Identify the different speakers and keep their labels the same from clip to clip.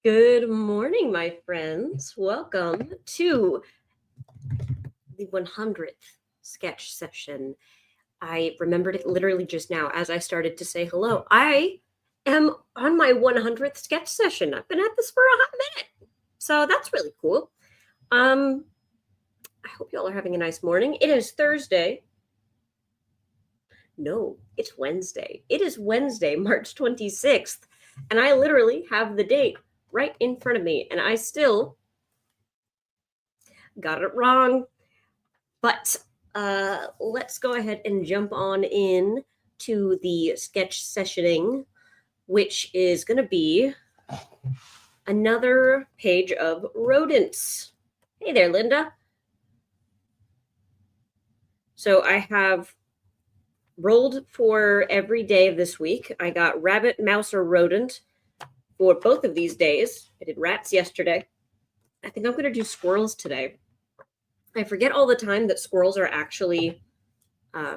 Speaker 1: Good morning, my friends. Welcome to the 100th sketch session. I remembered it literally just now as I started to say hello. I am on my 100th sketch session. I've been at this for a hot minute. So that's really cool. I hope y'all are having a nice morning. It is Thursday. No, it's Wednesday. It is Wednesday, March 26th. And I literally have the date right in front of me. And I still got it wrong. But let's go ahead and jump on in to the sketch sessioning, which is going to be another page of rodents. Hey there, Linda. So I have rolled for every day of this week. I got rabbit, mouse, or rodent for both of these days. I did rats yesterday. I think I'm going to do squirrels today. I forget all the time that squirrels are actually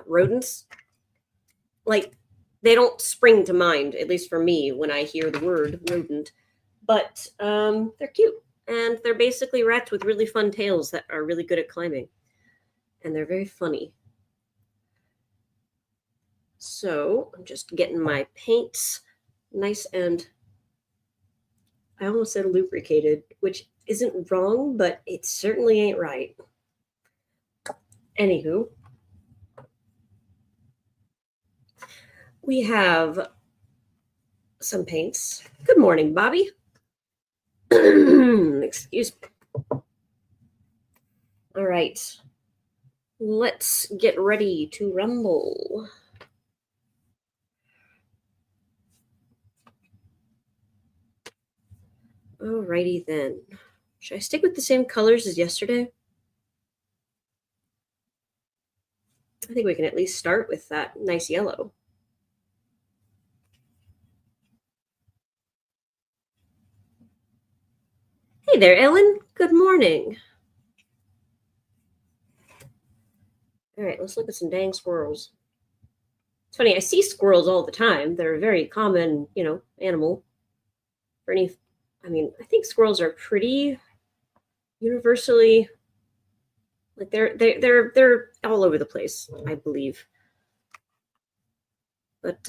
Speaker 1: rodents. Like, they don't spring to mind, at least for me, when I hear the word rodent. But they're cute. And they're basically rats with really fun tails that are really good at climbing. And they're very funny. So I'm just getting my paints nice and, I almost said lubricated, which isn't wrong, but it certainly ain't right. Anywho, we have some paints. Good morning, Bobby. Excuse me. All right. Let's get ready to rumble. Alrighty then. Should I stick with the same colors as yesterday? I think we can at least start with that nice yellow. Hey there, Ellen. Good morning. All right, let's look at some dang squirrels. It's funny, I see squirrels all the time. They're a very common, animal. I think squirrels are pretty universally, like they're all over the place, I believe. But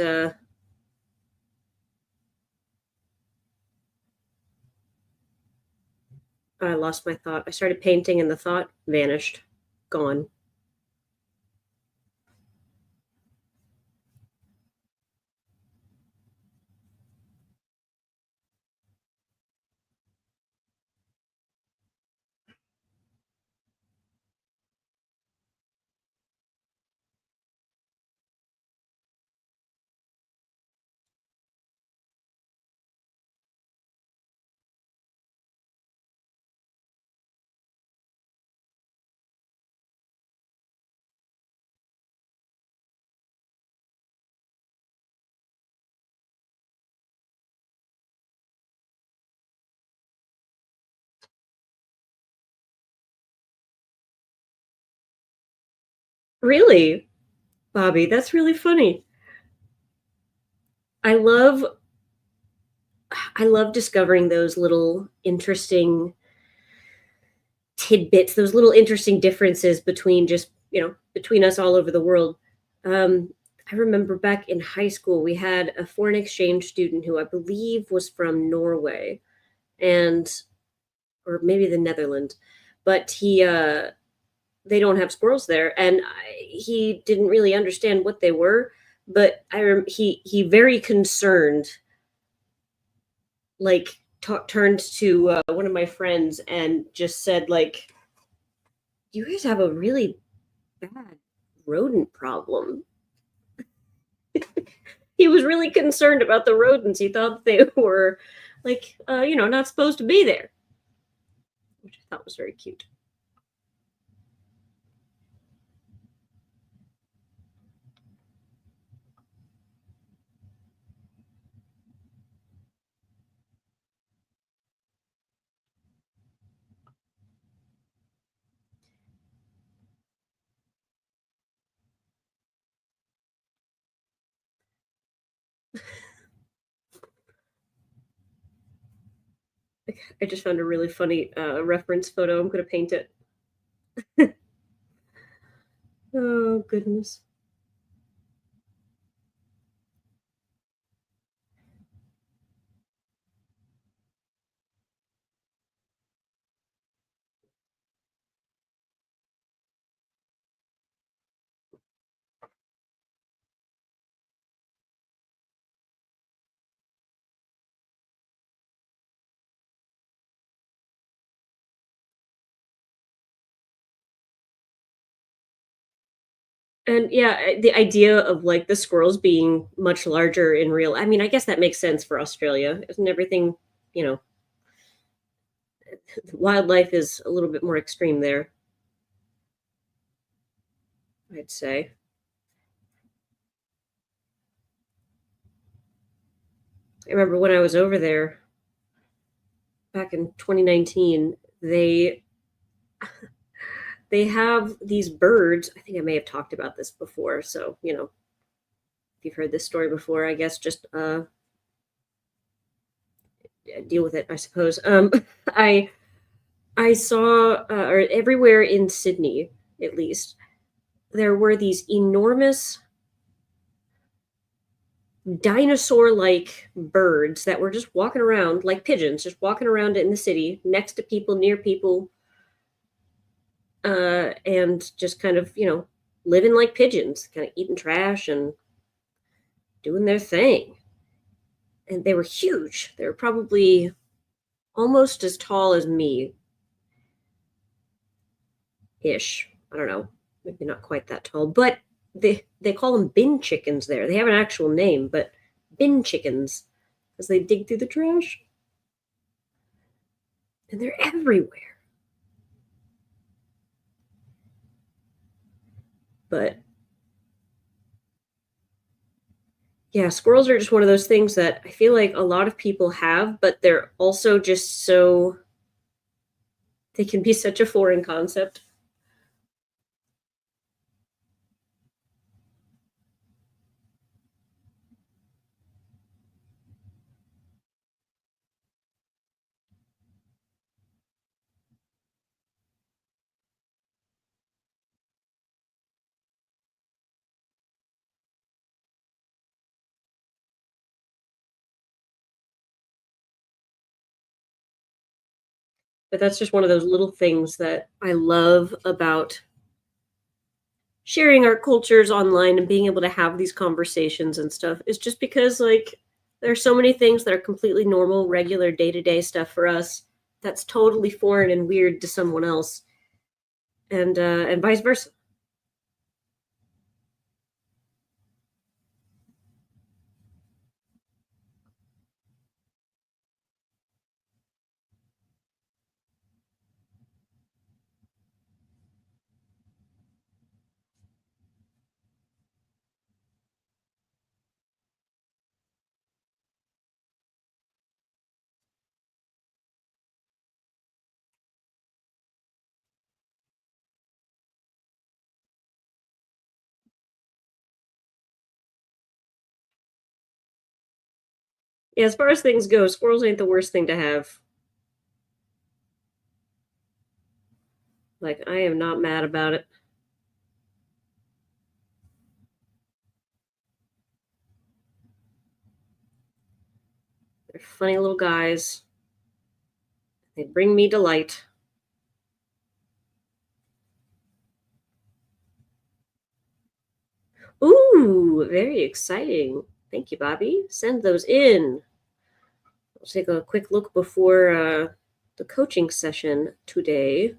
Speaker 1: I lost my thought. I started painting and the thought vanished. Gone. Really, Bobby, that's really funny. I love discovering those little interesting tidbits, those little interesting differences between between us all over the world. I remember back in high school, we had a foreign exchange student who I believe was from Norway, and or maybe the Netherlands, but they don't have squirrels there, and he didn't really understand what they were. But he very concerned, like turned to one of my friends and just said, like, you guys have a really bad rodent problem. He was really concerned about the rodents. He thought they were like not supposed to be there, which I thought was very cute. I just found a really funny reference photo. I'm going to paint it. Oh, goodness. And yeah, the idea of like the squirrels being much larger in real, I mean, I guess that makes sense for Australia. Isn't everything, you know, wildlife is a little bit more extreme there, I'd say. I remember when I was over there back in 2019, they have these birds. I think I may have talked about this before, so, you know, if you've heard this story before, I guess just deal with it, I suppose. I I saw, or everywhere in Sydney, at least, there were these enormous dinosaur-like birds that were just walking around like pigeons, just walking around in the city next to people, near people, and just kind of, you know, living like pigeons, kind of eating trash and doing their thing. And they were huge. They were probably almost as tall as me ish. I don't know, maybe not quite that tall, but they call them bin chickens there. They have an actual name, but bin chickens because they dig through the trash and they're everywhere. But yeah, squirrels are just one of those things that I feel like a lot of people have, but they're also just so they can be such a foreign concept. But that's just one of those little things that I love about sharing our cultures online and being able to have these conversations and stuff is just because like there's so many things that are completely normal, regular day-to-day stuff for us that's totally foreign and weird to someone else, and vice versa. Yeah, as far as things go, squirrels ain't the worst thing to have. Like, I am not mad about it. They're funny little guys. They bring me delight. Ooh, very exciting. Thank you, Bobby. Send those in. I'll take a quick look before the coaching session today.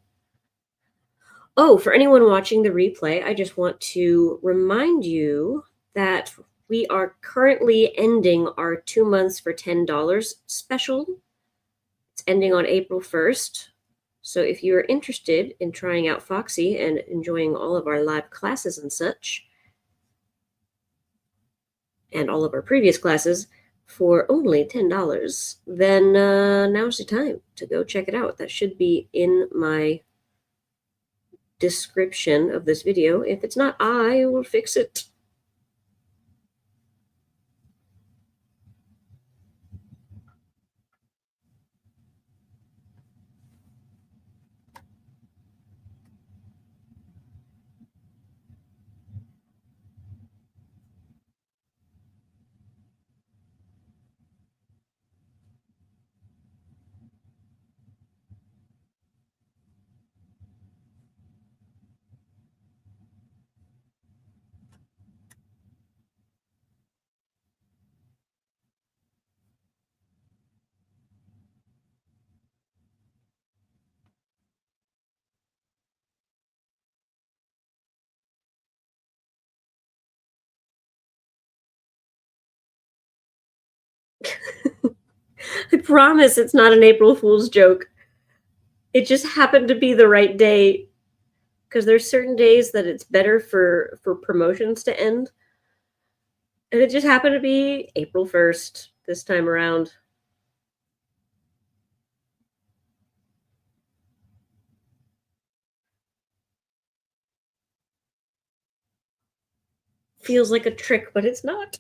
Speaker 1: Oh, for anyone watching the replay, I just want to remind you that we are currently ending our 2 months for $10 special. It's ending on April 1st. So if you're interested in trying out Foxy and enjoying all of our live classes and such, and all of our previous classes for only $10, then now's the time to go check it out. That should be in my description of this video. If it's not, I will fix it. I promise it's not an April Fool's joke. It just happened to be the right day because there's certain days that it's better for promotions to end, and it just happened to be April 1st this time around. Feels like a trick, but it's not.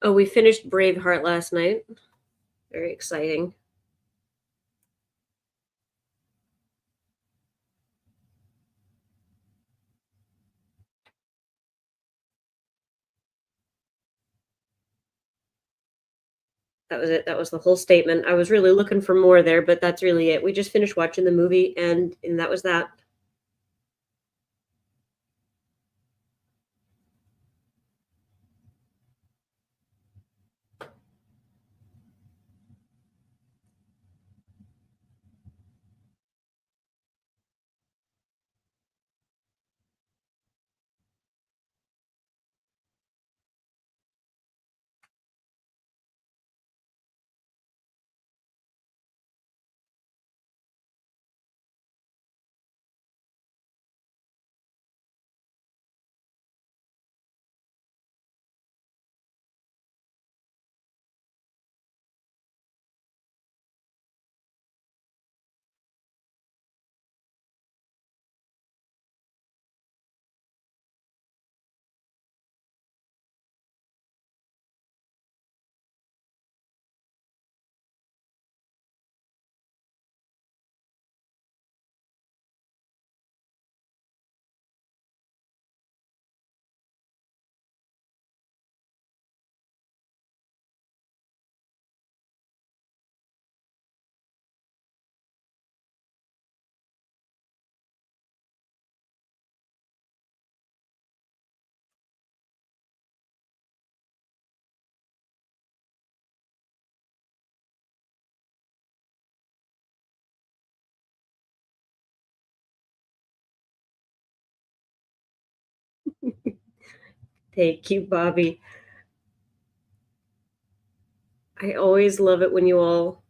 Speaker 1: Oh, we finished Braveheart last night. Very exciting. That was it. That was the whole statement. I was really looking for more there, but that's really it. We just finished watching the movie, and that was that. Thank you, Bobby. I always love it when you all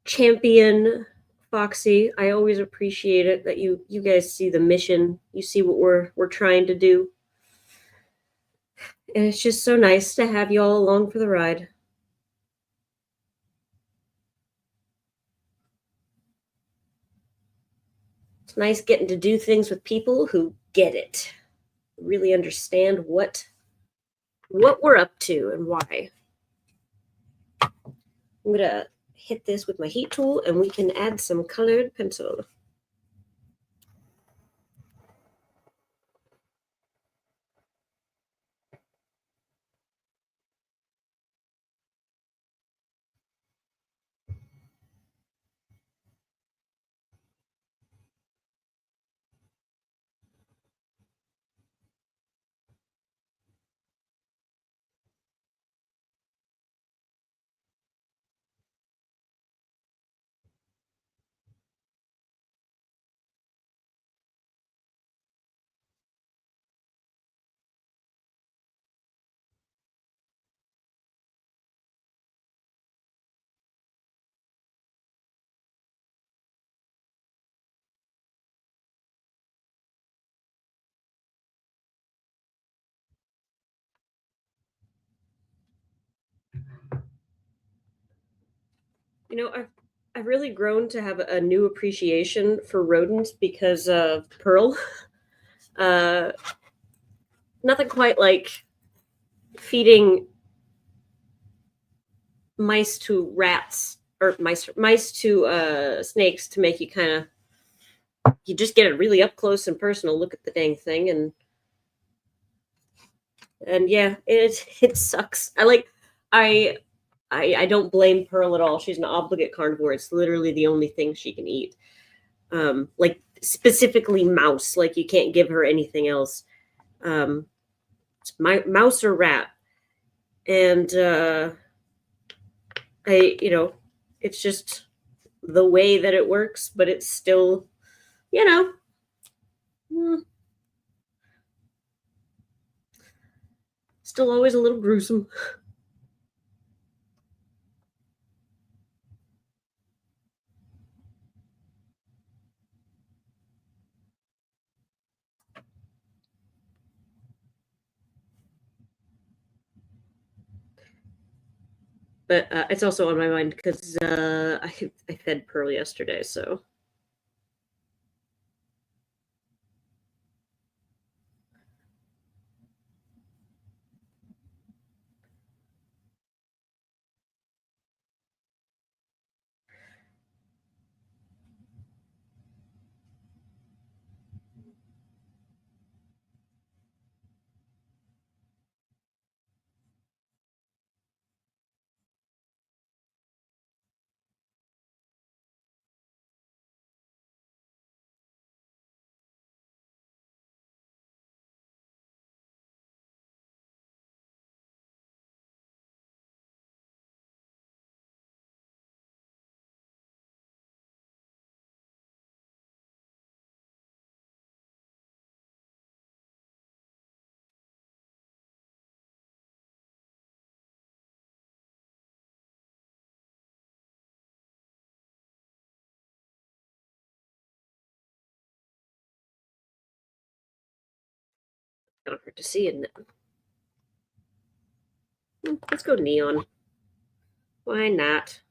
Speaker 1: champion Foxy. I always appreciate it that you guys see the mission. You see what we're trying to do. And it's just so nice to have you all along for the ride. It's nice getting to do things with people who get it, really understand what we're up to and why. I'm gonna hit this with my heat tool and we can add some colored pencil. You know, I've really grown to have a new appreciation for rodents because of Pearl. Uh, Nothing quite like feeding mice to rats or mice to snakes to make you kind of you just get a really up close and personal look at the dang thing, and And yeah, it sucks. I I don't blame Pearl at all. She's an obligate carnivore. It's literally the only thing she can eat. Like specifically mouse. Like you can't give her anything else. Um, it's mouse or rat. And it's just the way that it works, but it's still, you know, mm, still always a little gruesome. But it's also on my mind because I fed Pearl yesterday, so don't hurt to see it. Let's go neon. Why not?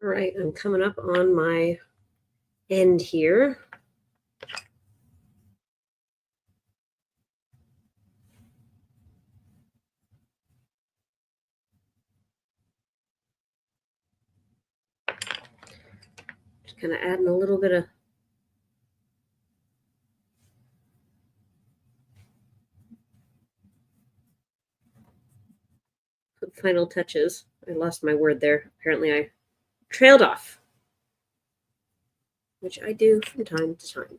Speaker 1: All right, I'm coming up on my end here. Just kind of adding a little bit of final touches. I lost my word there. Apparently, I trailed off, which I do from time to time.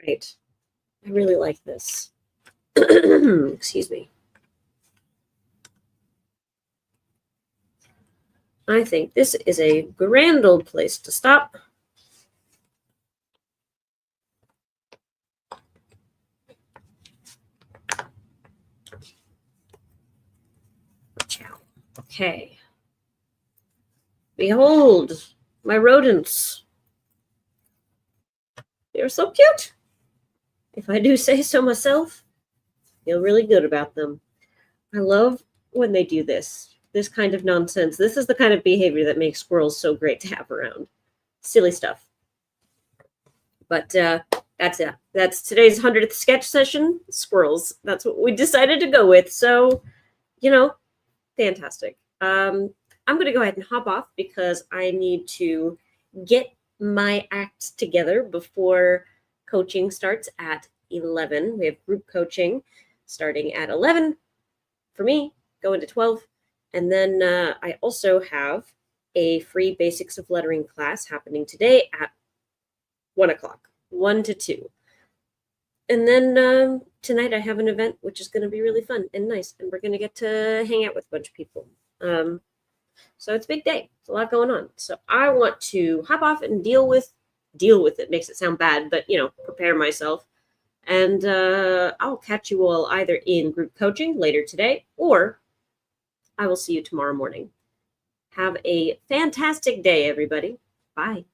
Speaker 1: All right. I really like this. Excuse me. I think this is a grand old place to stop. Okay. Behold, my rodents. They're so cute. If I do say so myself, feel really good about them. I love when they do this kind of nonsense. This is the kind of behavior that makes squirrels so great to have around. Silly stuff. But that's it. That's today's 100th sketch session. Squirrels. That's what we decided to go with. So, fantastic. I'm going to go ahead and hop off because I need to get my act together before coaching starts at 11. We have group coaching starting at 11 for me, going to 12. And then I also have a free basics of lettering class happening today at 1 o'clock, 1 to 2. And then tonight I have an event which is going to be really fun and nice, and we're going to get to hang out with a bunch of people. So it's a big day. It's a lot going on. So I want to hop off and deal with it. Makes it sound bad, but prepare myself And I'll catch you all either in group coaching later today, or I will see you tomorrow morning. Have a fantastic day, everybody. Bye.